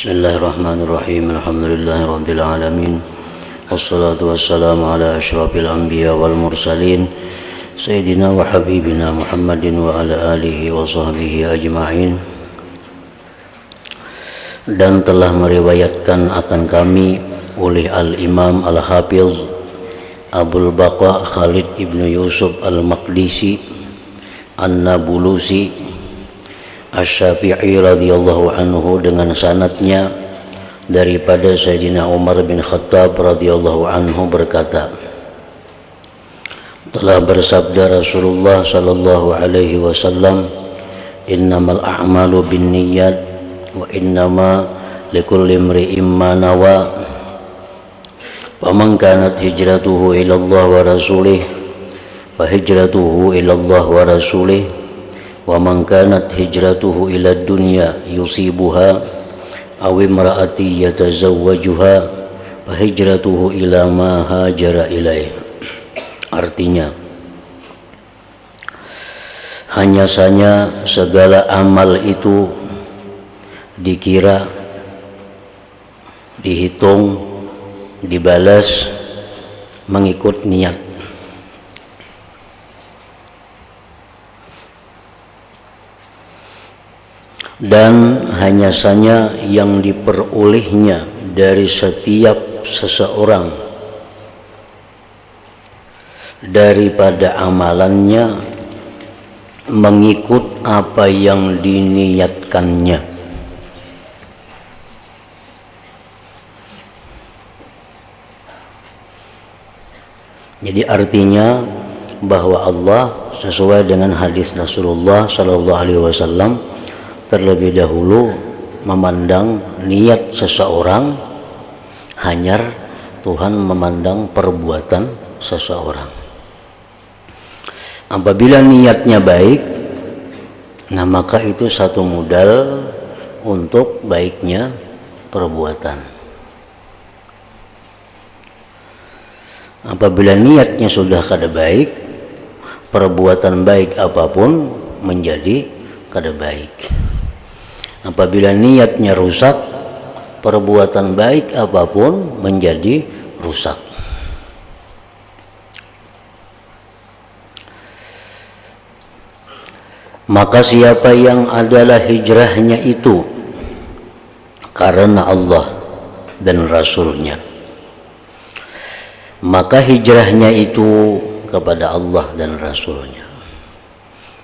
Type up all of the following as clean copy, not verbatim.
Bismillahirrahmanirrahim. Alhamdulillahirabbil alamin. Wassalatu wassalamu ala asyrafil anbiya wal mursalin sayyidina wa habibina Muhammadin wa ala alihi wa sahbihi ajma'in. Dan telah meriwayatkan akan kami oleh Al-Imam Al-Hafiz Abul Baqa Khalid ibnu Yusuf Al-Maqdisi An-Nabulusi Asy-Syafi'i radhiyallahu anhu dengan sanadnya daripada Sayyidina Umar bin Khattab radhiyallahu anhu berkata, telah bersabda Rasulullah sallallahu alaihi wasallam, innamal a'malu binniyat wa innama likulli imri'in ma nawa faman kanat hijratuhu ila Allah wa rasulih fa hijratuhu ila Allah wa rasulih wa man kanat hijratuhu ila dunya yusibuha aw imra'ati yatazawwajuha fa hijratuhu ila ma hajara ilaih. Artinya, hanya saja segala amal itu dikira, dihitung, dibalas mengikut niat. Dan hanya saja yang diperolehnya dari setiap seseorang daripada amalannya mengikut apa yang diniatkannya. Jadi artinya bahwa Allah sesuai dengan hadis Rasulullah sallallahu alaihi wasallam terlebih dahulu memandang niat seseorang, hanya Tuhan memandang perbuatan seseorang. Apabila niatnya baik, nah maka itu satu modal untuk baiknya perbuatan. Apabila niatnya sudah kada baik, perbuatan baik apapun menjadi kada baik. Apabila niatnya rusak, perbuatan baik apapun menjadi rusak. Maka siapa yang adalah hijrahnya itu karena Allah dan Rasulnya, maka hijrahnya itu kepada Allah dan Rasulnya.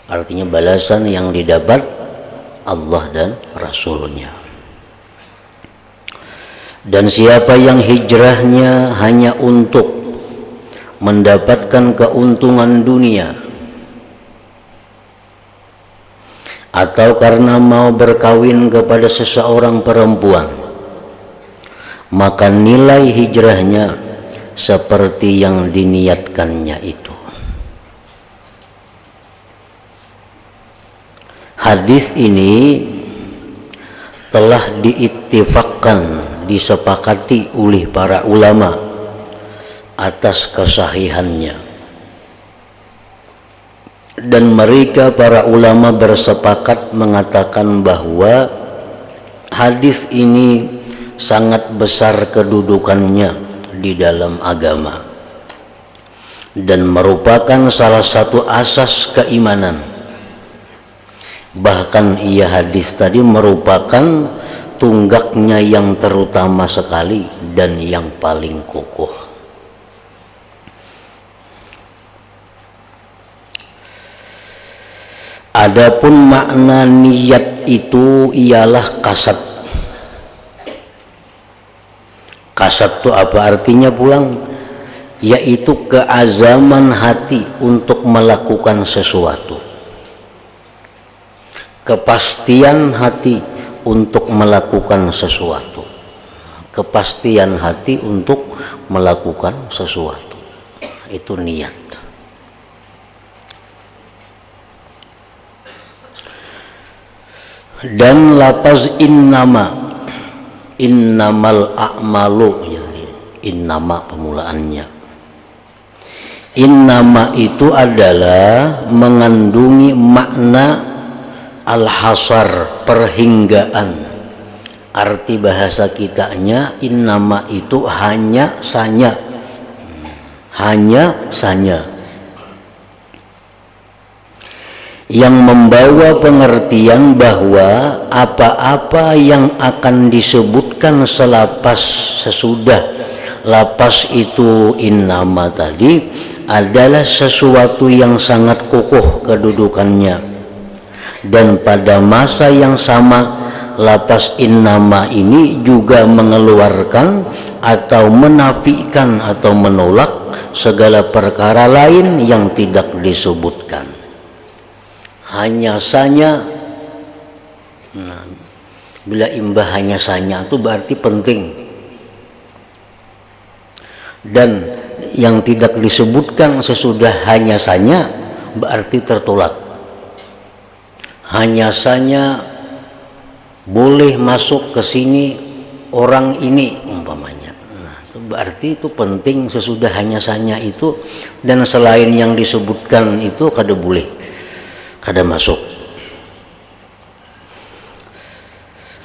Artinya balasan yang didapat Allah dan Rasulnya. Dan siapa yang hijrahnya hanya untuk mendapatkan keuntungan dunia atau karena mau berkawin kepada seseorang perempuan, maka nilai hijrahnya seperti yang diniatkannya itu. Hadis ini telah diittifaqkan, disepakati oleh para ulama atas kesahihannya. Dan mereka para ulama bersepakat mengatakan bahwa hadis ini sangat besar kedudukannya di dalam agama dan merupakan salah satu asas keimanan. Bahkan hadis tadi merupakan tunggaknya yang terutama sekali dan yang paling kokoh. Adapun makna niat itu ialah kasad. Kasad itu apa artinya pulang? Yaitu keazaman hati untuk melakukan sesuatu. Kepastian hati untuk melakukan sesuatu. Kepastian hati untuk melakukan sesuatu. Itu niat. Dan lafaz innama, innamal a'malu, innama pemulaannya. Innama itu adalah mengandungi makna al-hasar, perhinggaan, arti bahasa kitanya innama itu hanya sanya, yang membawa pengertian bahwa apa-apa yang akan disebutkan sesudah lapas itu innama tadi adalah sesuatu yang sangat kokoh kedudukannya, dan pada masa yang sama lapas innama ini juga mengeluarkan atau menafikan atau menolak segala perkara lain yang tidak disebutkan. Hanya saja, nah, bila imbah hanya saja itu berarti penting, dan yang tidak disebutkan sesudah hanya saja berarti tertolak. Hanya saja boleh masuk ke sini orang ini umpamanya. Nah, itu berarti itu penting sesudah hanya saja itu, dan selain yang disebutkan itu kada boleh, kada masuk.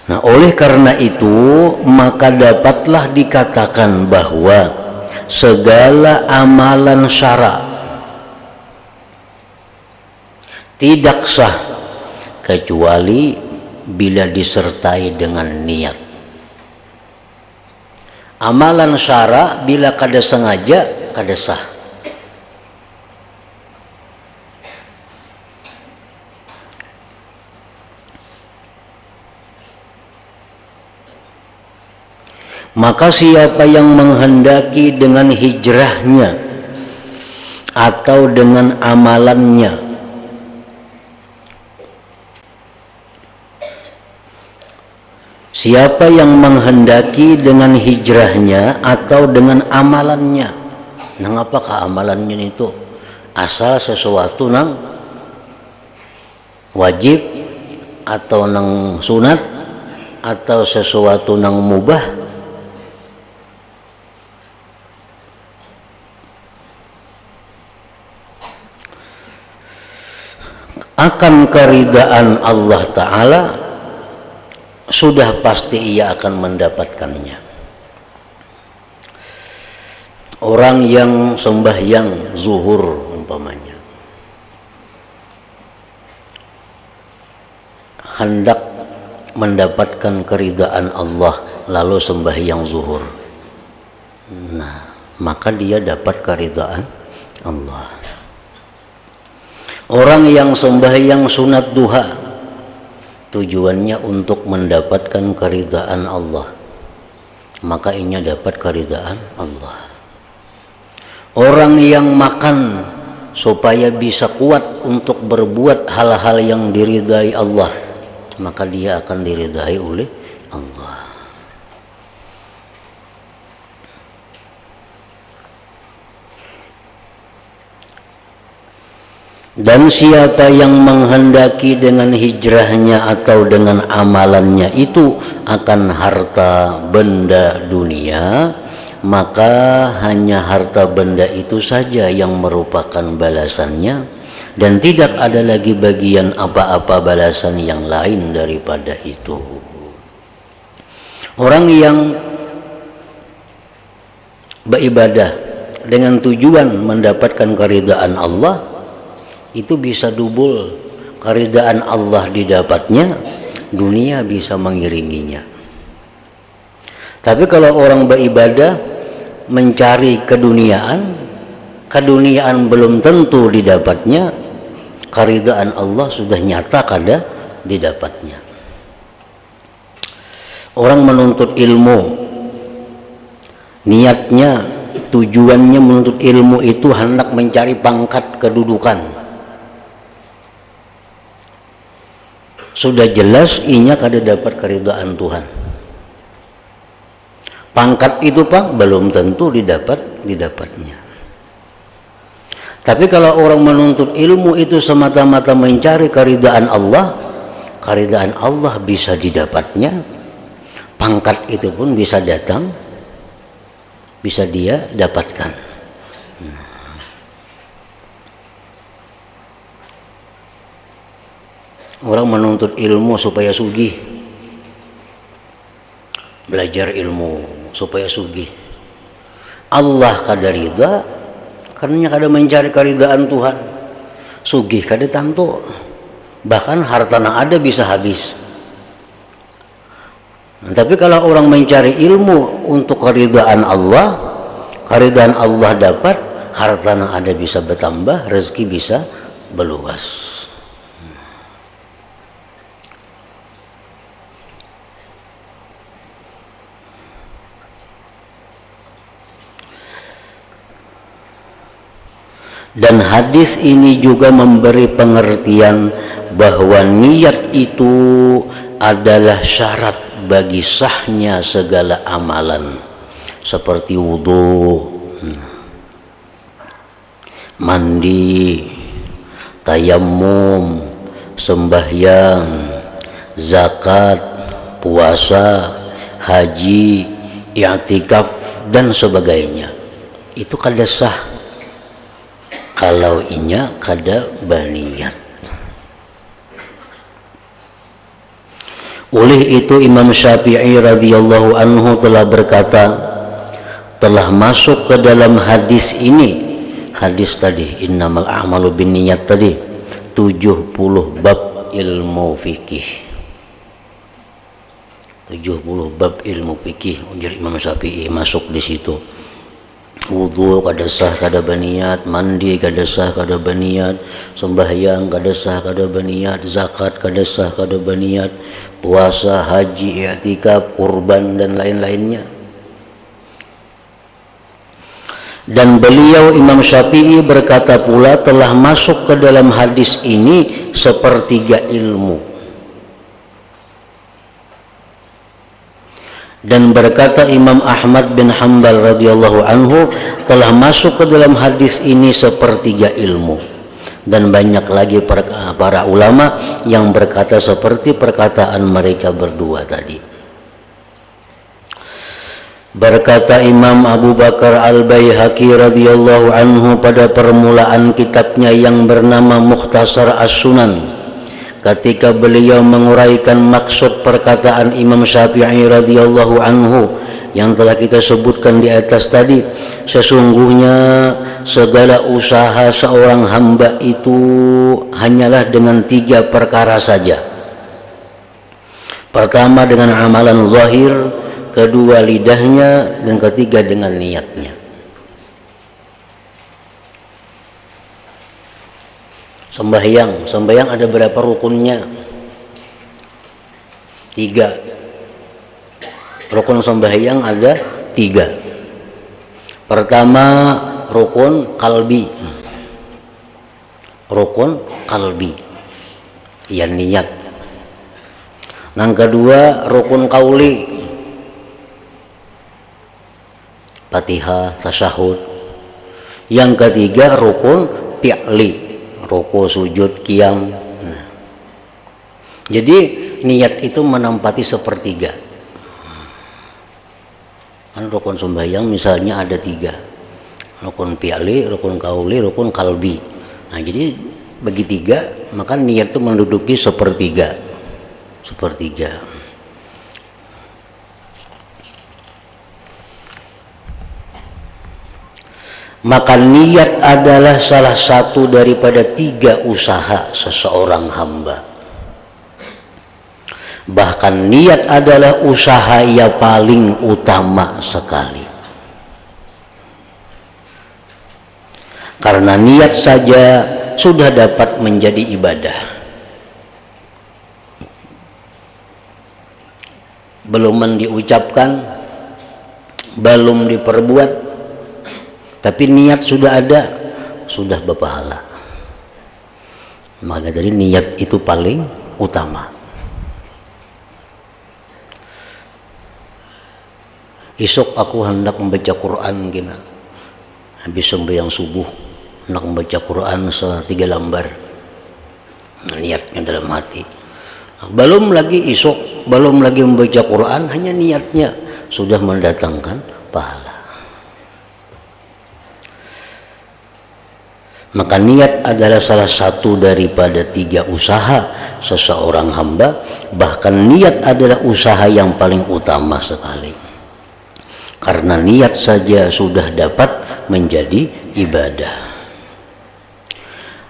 Nah, oleh karena itu maka dapatlah dikatakan bahwa segala amalan syara tidak sah kecuali bila disertai dengan niat. Amalan syara bila kada sengaja kada sah. Maka siapa yang menghendaki dengan hijrahnya atau dengan amalannya siapa yang menghendaki dengan hijrahnya atau dengan amalannya. Nang apakah amalannya itu? Asal sesuatu nang wajib atau nang sunat atau sesuatu nang mubah, akan keridaan Allah Ta'ala sudah pasti ia akan mendapatkannya. Orang yang sembahyang zuhur umpamanya hendak mendapatkan keridaan Allah lalu sembahyang zuhur, nah maka dia dapat keridaan Allah. Orang yang sembahyang sunat duha tujuannya untuk mendapatkan keridaan Allah, maka ia dapat keridaan Allah. Orang yang makan supaya bisa kuat untuk berbuat hal-hal yang diridai Allah, maka dia akan diridai oleh Allah. Dan siapa yang menghendaki dengan hijrahnya atau dengan amalannya itu akan harta benda dunia, maka hanya harta benda itu saja yang merupakan balasannya, dan tidak ada lagi bagian apa-apa balasan yang lain daripada itu. Orang yang beribadah dengan tujuan mendapatkan keridaan Allah itu bisa double keridaan Allah didapatnya, dunia bisa mengiringinya. Tapi kalau orang beribadah mencari keduniaan belum tentu didapatnya, keridaan Allah sudah nyata kada didapatnya. Orang menuntut ilmu, niatnya tujuannya menuntut ilmu itu hendak mencari pangkat kedudukan, sudah jelas inya kada dapat keridaan Tuhan. Pangkat itu Pak belum tentu didapatnya. Tapi kalau orang menuntut ilmu itu semata-mata mencari keridaan Allah bisa didapatnya. Pangkat itu pun bisa datang, bisa dia dapatkan. Orang menuntut ilmu supaya sugih, belajar ilmu supaya sugih. Allah kada ridha karena kada mencari keridhaan Tuhan. Sugih kada tantu. Bahkan hartana ada bisa habis. Tapi kalau orang mencari ilmu untuk keridhaan Allah dapat, hartana ada bisa bertambah, rezeki bisa berluas. Dan hadis ini juga memberi pengertian bahwa niat itu adalah syarat bagi sahnya segala amalan seperti wudu, mandi, tayammum, sembahyang, zakat, puasa, haji, i'tikaf dan sebagainya. Itu kada sah kalau inya kada baniat. Oleh itu Imam Syafi'i radhiyallahu anhu telah berkata, telah masuk ke dalam hadis ini, hadis tadi innamal a'malu binniyat tadi, 70 bab ilmu fikih. 70 bab ilmu fikih ujar Imam Syafi'i masuk di situ. Wudu kada sah kada baniat, mandi kada sah kada baniat, sembahyang kada sah kada baniat, zakat kada sah kada baniat, puasa, haji, i'tikaf, kurban dan lain-lainnya. Dan beliau Imam Syafi'i berkata pula telah masuk ke dalam hadis ini sepertiga ilmu. Dan berkata Imam Ahmad bin Hanbal radhiyallahu anhu telah masuk ke dalam hadis ini sepertiga ilmu. Dan banyak lagi para ulama yang berkata seperti perkataan mereka berdua tadi. Berkata Imam Abu Bakar Al-Baihaqi radhiyallahu anhu pada permulaan kitabnya yang bernama Mukhtasar As-Sunan, ketika beliau menguraikan maksud perkataan Imam Syafi'i radhiyallahu anhu yang telah kita sebutkan di atas tadi, sesungguhnya segala usaha seorang hamba itu hanyalah dengan 3 perkara saja. Pertama dengan amalan zahir, kedua lidahnya, dan ketiga dengan niatnya. Sembahyang ada berapa rukunnya? 3. Rukun sembahyang ada 3. Pertama rukun kalbi. Rukun kalbi, ya niat. Yang kedua rukun kauli, Fatihah, tasyahud. Yang ketiga rukun fi'li, ruku, sujud, qiyam. Nah, jadi niat itu menempati sepertiga. Kan rukun sembahyang misalnya ada 3, rukun fi'li, rukun qauli, rukun qalbi. Nah, jadi bagi 3 maka niat itu menduduki sepertiga. Maka niat adalah salah satu daripada 3 usaha seseorang hamba. Bahkan niat adalah usaha yang paling utama sekali. Karena niat saja sudah dapat menjadi ibadah. Belum diucapkan, belum diperbuat, tapi niat sudah ada, sudah berpahala. Maka dari niat itu paling utama. Esok aku hendak membaca Quran gina. Habis sembahyang subuh hendak membaca Quran 3 lembar. Niatnya dalam hati. Belum lagi esok, belum lagi membaca Quran, hanya niatnya sudah mendatangkan pahala. Maka niat adalah salah satu daripada 3 usaha seseorang hamba, bahkan niat adalah usaha yang paling utama sekali. Karena niat saja sudah dapat menjadi ibadah.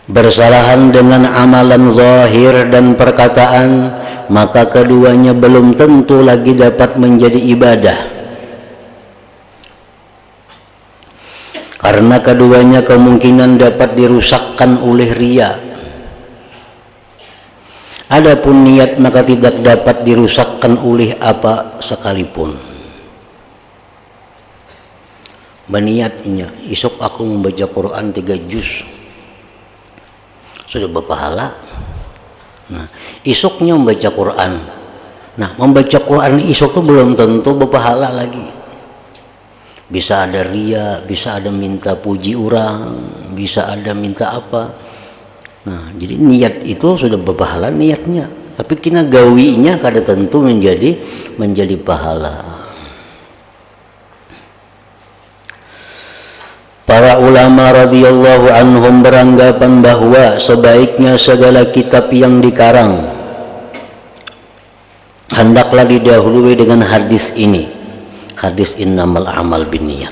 Bersalahan dengan amalan zahir dan perkataan, maka keduanya belum tentu lagi dapat menjadi ibadah. Karena keduanya kemungkinan dapat dirusakkan oleh riya. Adapun niat maka tidak dapat dirusakkan oleh apa sekalipun. Berniatnya, esok aku membaca Quran 3 juz, sudah berpahala. Nah, esoknya membaca Quran. Nah, membaca Quran esok itu belum tentu berpahala lagi. Bisa ada riya, bisa ada minta puji orang, bisa ada minta apa. Nah, jadi niat itu sudah berpahala niatnya, tapi kena gawinya kada tentu menjadi pahala. Para ulama radhiyallahu anhum beranggapan bahwa sebaiknya segala kitab yang dikarang hendaklah didahului dengan hadis ini, hadis innamal a'mal binniyat.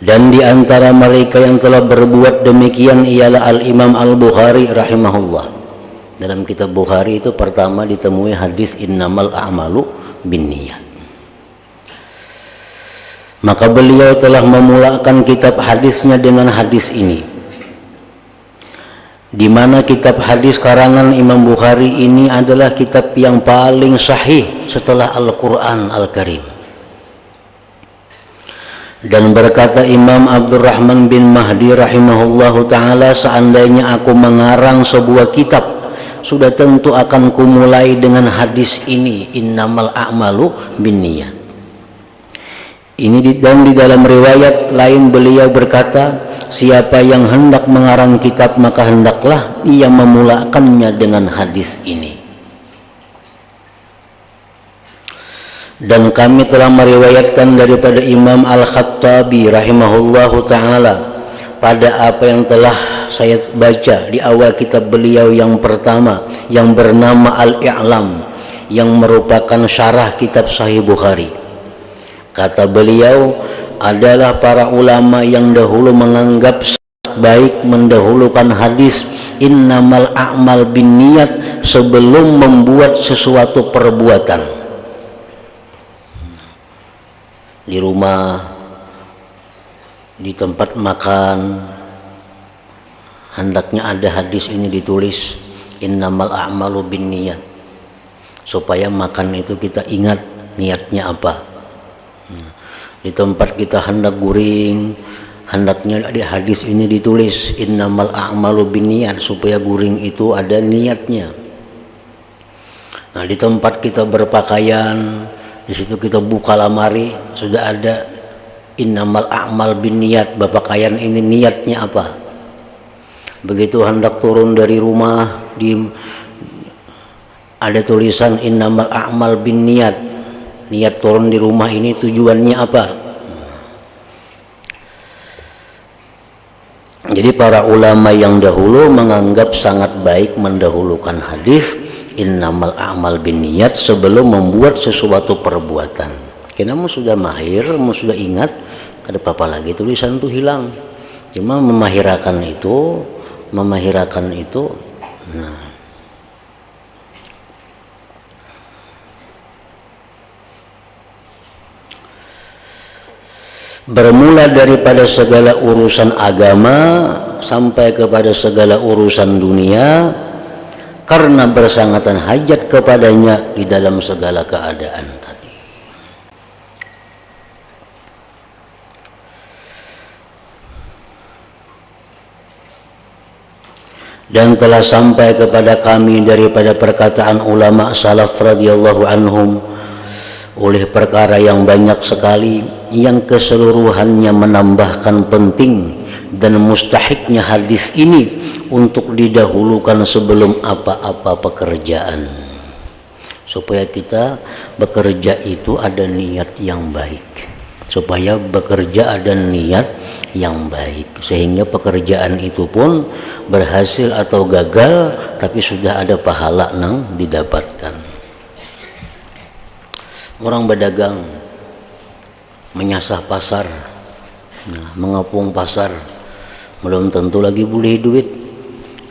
Dan di antara mereka yang telah berbuat demikian ialah Al-Imam Al-Bukhari rahimahullah. Dalam kitab Bukhari itu pertama ditemui hadis innamal a'malu binniyat. Maka beliau telah memulakan kitab hadisnya dengan hadis ini, di mana kitab hadis karangan Imam Bukhari ini adalah kitab yang paling sahih setelah Al-Quran Al-Karim. Dan berkata Imam Abdurrahman bin Mahdi rahimahullahu ta'ala, seandainya aku mengarang sebuah kitab, sudah tentu akan kumulai dengan hadis ini, innamal a'malu binniyat. Ini di dalam riwayat lain beliau berkata, siapa yang hendak mengarang kitab maka hendaklah ia memulakannya dengan hadis ini. Dan kami telah meriwayatkan daripada Imam Al-Khattabi rahimahullahu ta'ala pada apa yang telah saya baca di awal kitab beliau yang pertama yang bernama Al-I'lam, yang merupakan syarah kitab Sahih Bukhari. Kata beliau, adalah para ulama yang dahulu menganggap baik mendahulukan hadis innamal a'mal binniyat sebelum membuat sesuatu perbuatan. Di rumah, di tempat makan, hendaknya ada hadis ini ditulis innamal a'malu binniyat, supaya makan itu kita ingat niatnya apa. Di tempat kita hendak guring, hendaknya di hadis ini ditulis innamal a'malu binniyat, supaya guring itu ada niatnya. Nah, di tempat kita berpakaian, di situ kita buka lemari, sudah ada innamal a'mal binniyat, berpakaian ini niatnya apa. Begitu hendak turun dari rumah, ada tulisan innamal a'mal binniyat, niat turun di rumah ini tujuannya apa. Jadi para ulama yang dahulu menganggap sangat baik mendahulukan hadis innamal a'mal binniyat sebelum membuat sesuatu perbuatan. Karena mu sudah mahir, mu sudah ingat, kada apa-apa lagi tulisan itu hilang. Cuma memahirakan itu. Nah, bermula daripada segala urusan agama sampai kepada segala urusan dunia, karena bersangatan hajat kepadanya di dalam segala keadaan tadi. Dan telah sampai kepada kami daripada perkataan ulama salaf radhiyallahu anhum oleh perkara yang banyak sekali yang keseluruhannya menambahkan penting dan mustahiknya hadis ini untuk didahulukan sebelum apa-apa pekerjaan, supaya kita bekerja itu ada niat yang baik. supaya bekerja ada niat yang baik, sehingga pekerjaan itu pun berhasil atau gagal tapi sudah ada pahala nang didapatkan. Orang berdagang menyasah pasar, mengepung pasar, belum tentu lagi boleh duit,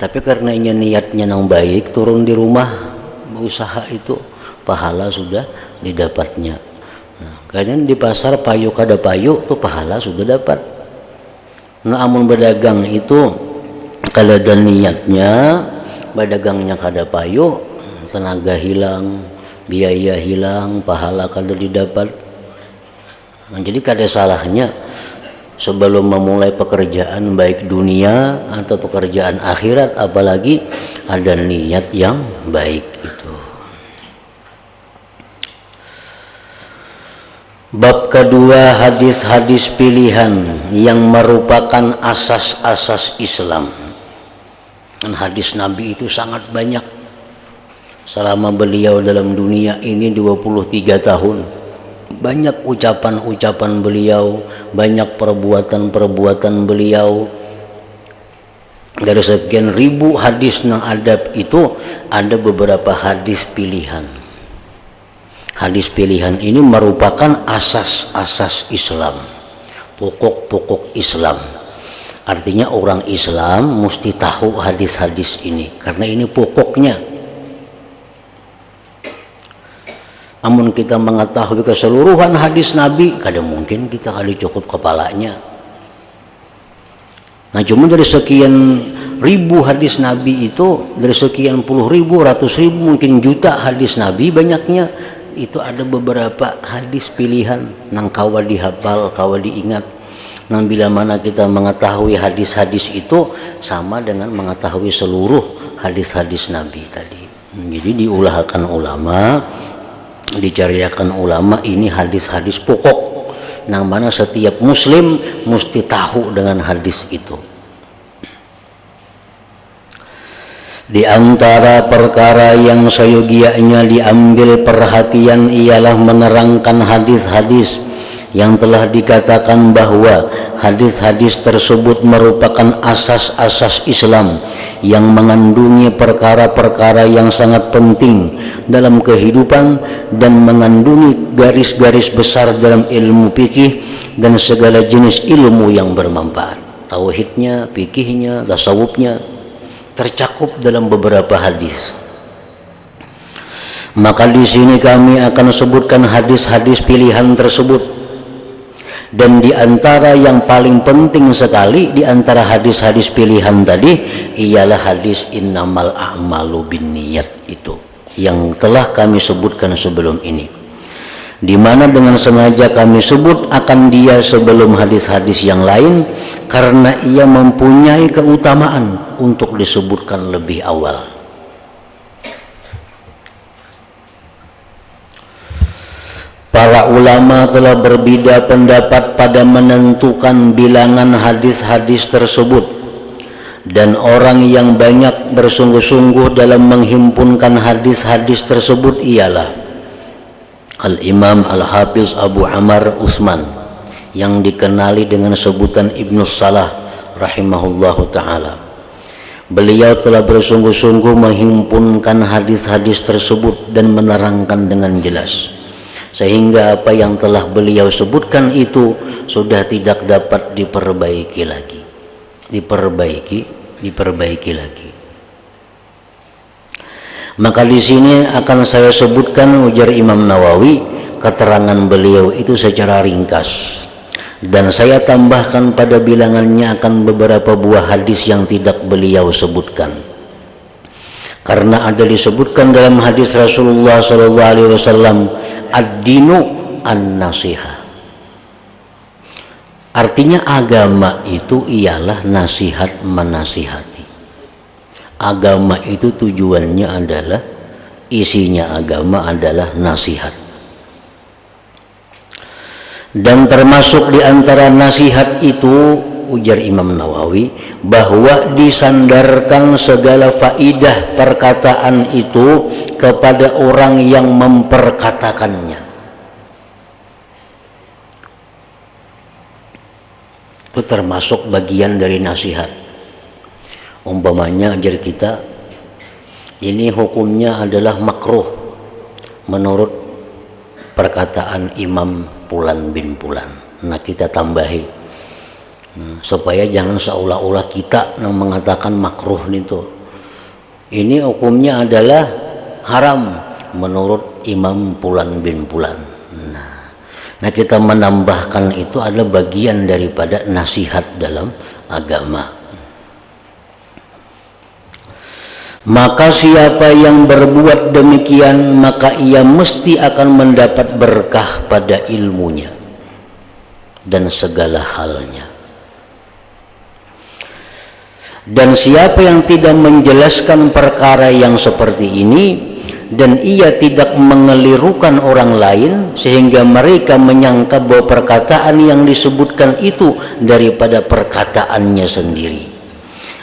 tapi karena ini niatnya nang baik, turun di rumah usaha itu pahala sudah didapatnya. Kadang di pasar payu kada payu tuh pahala sudah dapat. Nah, amun berdagang itu kalau ada niatnya, berdagangnya kada payu, tenaga hilang, biaya hilang, pahala kada didapat. Nah, jadi kada salahnya sebelum memulai pekerjaan baik dunia atau pekerjaan akhirat, apalagi ada niat yang baik itu. Bab kedua, hadis-hadis pilihan yang merupakan asas-asas Islam. Dan hadis Nabi itu sangat banyak. Selama beliau dalam dunia ini 23 tahun, banyak ucapan-ucapan beliau, banyak perbuatan-perbuatan beliau. Dari sekian ribu hadis nang adab itu ada beberapa hadis pilihan. Hadis pilihan ini merupakan asas-asas Islam, pokok-pokok Islam. Artinya orang Islam mesti tahu hadis-hadis ini karena ini pokoknya. Amun kita mengetahui keseluruhan hadis Nabi, kadang mungkin kita kali cukup kepalanya. Nah, cuma dari sekian ribu hadis Nabi itu, dari sekian puluh ribu, ratus ribu, mungkin juta hadis Nabi banyaknya, itu ada beberapa hadis pilihan nang kawa dihafal, kawa diingat. Nang bila mana kita mengetahui hadis-hadis itu sama dengan mengetahui seluruh hadis-hadis Nabi tadi. Jadi diulahkan ulama, dicariakan ulama, ini hadis-hadis pokok nang mana setiap muslim mesti tahu dengan hadis itu. Di antara perkara yang seyogianya diambil perhatian ialah menerangkan hadis-hadis yang telah dikatakan bahwa hadis-hadis tersebut merupakan asas-asas Islam yang mengandungi perkara-perkara yang sangat penting dalam kehidupan dan mengandungi garis-garis besar dalam ilmu fikih dan segala jenis ilmu yang bermanfaat. Tauhidnya, fikihnya, tasawufnya tercakup dalam beberapa hadis. Maka di sini kami akan sebutkan hadis-hadis pilihan tersebut. Dan di antara yang paling penting sekali di antara hadis-hadis pilihan tadi ialah hadis innamal a'malu binniyat itu yang telah kami sebutkan sebelum ini. Di mana dengan sengaja kami sebut akan dia sebelum hadis-hadis yang lain karena ia mempunyai keutamaan untuk disebutkan lebih awal. Para ulama telah berbeda pendapat pada menentukan bilangan hadis-hadis tersebut, dan orang yang banyak bersungguh-sungguh dalam menghimpunkan hadis-hadis tersebut ialah Al-Imam Al-Hafiz Abu Amr Utsman yang dikenali dengan sebutan Ibnu Salah rahimahullahu ta'ala. Beliau telah bersungguh-sungguh menghimpunkan hadis-hadis tersebut dan menerangkan dengan jelas, sehingga apa yang telah beliau sebutkan itu sudah tidak dapat diperbaiki lagi. Diperbaiki lagi. Maka di sini akan saya sebutkan, ujar Imam Nawawi, keterangan beliau itu secara ringkas, dan saya tambahkan pada bilangannya akan beberapa buah hadis yang tidak beliau sebutkan. Karena ada disebutkan dalam hadis Rasulullah SAW, ad-dinu an-nasihah. Artinya agama itu ialah nasihat menasihati. Agama itu tujuannya adalah, isinya agama adalah nasihat. Dan termasuk di antara nasihat itu, ujar Imam Nawawi, bahwa disandarkan segala faidah perkataan itu kepada orang yang memperkatakannya. Itu termasuk bagian dari nasihat. Umpamanya ajar kita, ini hukumnya adalah makruh menurut perkataan Imam Fulan bin Fulan. Nah, kita tambahi supaya jangan seolah-olah kita yang mengatakan makruh itu. Ini hukumnya adalah haram menurut Imam Fulan bin Fulan. Nah, kita menambahkan itu adalah bagian daripada nasihat dalam agama. Maka siapa yang berbuat demikian, maka ia mesti akan mendapat berkah pada ilmunya dan segala halnya. Dan siapa yang tidak menjelaskan perkara yang seperti ini, dan ia tidak mengelirukan orang lain sehingga mereka menyangka bahwa perkataan yang disebutkan itu daripada perkataannya sendiri,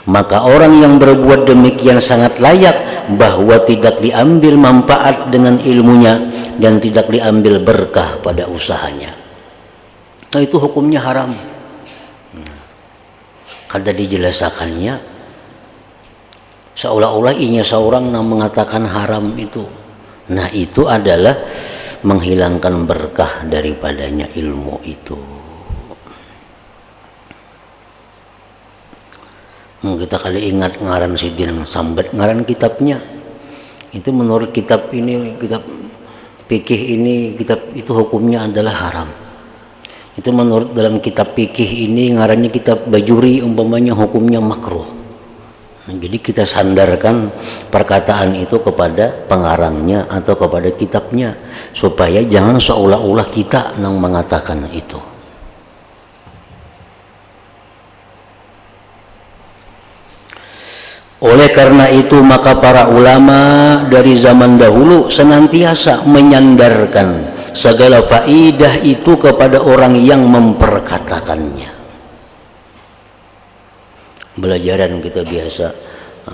maka orang yang berbuat demikian sangat layak bahwa tidak diambil manfaat dengan ilmunya dan tidak diambil berkah pada usahanya. Nah, itu hukumnya haram. Kada dijelasakannya seolah-olah inya seorang yang mengatakan haram itu. Nah, itu adalah menghilangkan berkah daripadanya ilmu itu. Kita kali ingat ngaran Sidin Sambat, ngaran kitabnya itu menurut kitab ini, kitab fikih ini, kitab itu hukumnya adalah haram. Itu menurut dalam kitab fikih ini ngarannya kitab Bajuri, umpamanya hukumnya makruh. Nah, jadi kita sandarkan perkataan itu kepada pengarangnya atau kepada kitabnya supaya jangan seolah-olah kita yang mengatakan itu. Oleh karena itu maka para ulama dari zaman dahulu senantiasa menyandarkan segala faidah itu kepada orang yang memperkatakannya. Belajaran kita biasa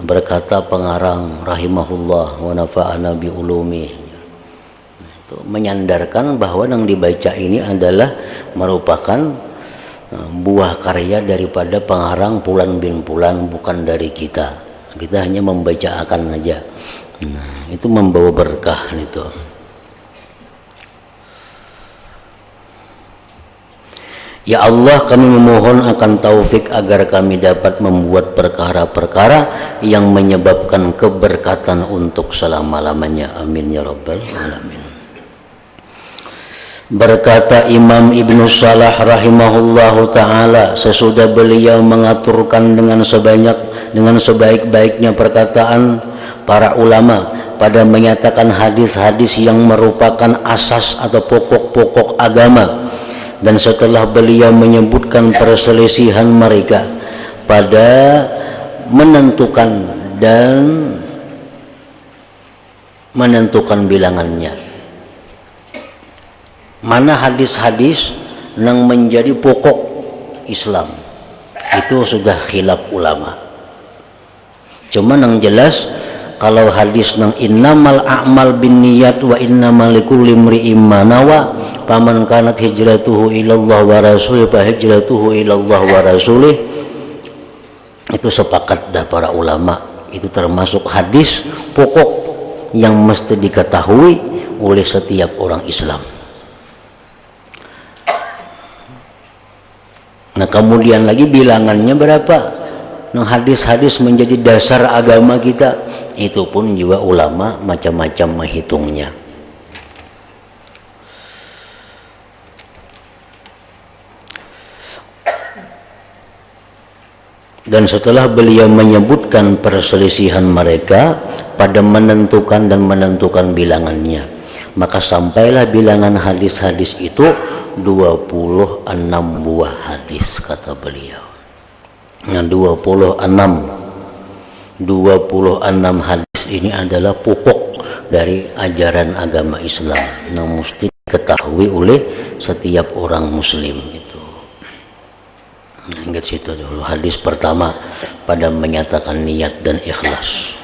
berkata pengarang rahimahullah wa nafa'ana bi ulumi, itu menyandarkan bahwa yang dibaca ini adalah merupakan buah karya daripada pengarang Fulan bin Fulan, bukan dari kita. Kita hanya membacakan aja. Nah, itu membawa berkah itu. Ya Allah, kami memohon akan taufik agar kami dapat membuat perkara-perkara yang menyebabkan keberkatan untuk selama-lamanya. Amin ya rabbal alamin. Berkata Imam Ibnu Salah rahimahullahu ta'ala, sesudah beliau mengaturkan dengan sebaik-baiknya perkataan para ulama pada menyatakan hadis-hadis yang merupakan asas atau pokok-pokok agama, dan setelah beliau menyebutkan perselisihan mereka pada menentukan bilangannya, mana hadis-hadis yang menjadi pokok Islam, itu sudah khilaf ulama. Cuma yang jelas kalau hadis nang innamal a'mal binniyat wa innamal likulli imri'in ma nawa faman kanat hijratuhu ilallah wa rasulih fa hijratuhu ilallah wa rasulih, itu sepakat dah para ulama, itu termasuk hadis pokok yang mesti diketahui oleh setiap orang Islam. Nah, kemudian lagi bilangannya berapa? Nah, hadis-hadis menjadi dasar agama kita, itu pun juga ulama macam-macam menghitungnya. Dan setelah beliau menyebutkan perselisihan mereka pada menentukan bilangannya, maka sampailah bilangan hadis-hadis itu 26 buah hadis, kata beliau. Nah, 26 hadis ini adalah pokok dari ajaran agama Islam yang mesti diketahui oleh setiap orang muslim itu. Nah, ingat situ dulu. Hadis pertama pada menyatakan niat dan ikhlas.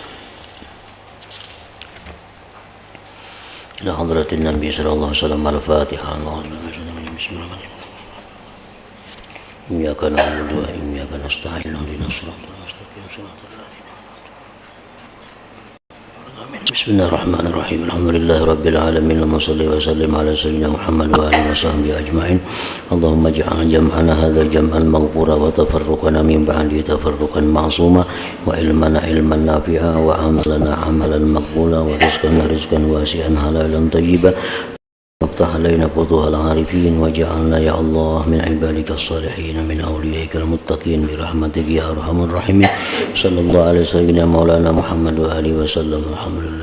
Ila hadratin Nabi sallallahu alaihi wasallam al-Fatihah. Bismillahirrahmanirrahim. إياك نعبد وإياك نستعين اهدنا الصراط المستقيم صراط الذين بسم الله الرحمن الرحيم الحمد لله رب العالمين اللهم صل وسلم على سيدنا محمد وآله وصحبه أجمعين اللهم اجعل جمعنا هذا جمعا مغفورا وتفرقنا من بعده تفرقا معصوما وعلمنا علما نافعا وعملنا عملا مقبولا ورزقنا رزقا واسعا حلالا طيبا وافتح علينا فتوح العارفين واجعلنا يا الله من عبادك الصالحين من أوليائك المتقين برحمتك يا أرحم الراحمين صلى الله عليه سيدنا مولانا محمد وآله وسلم الحمد لله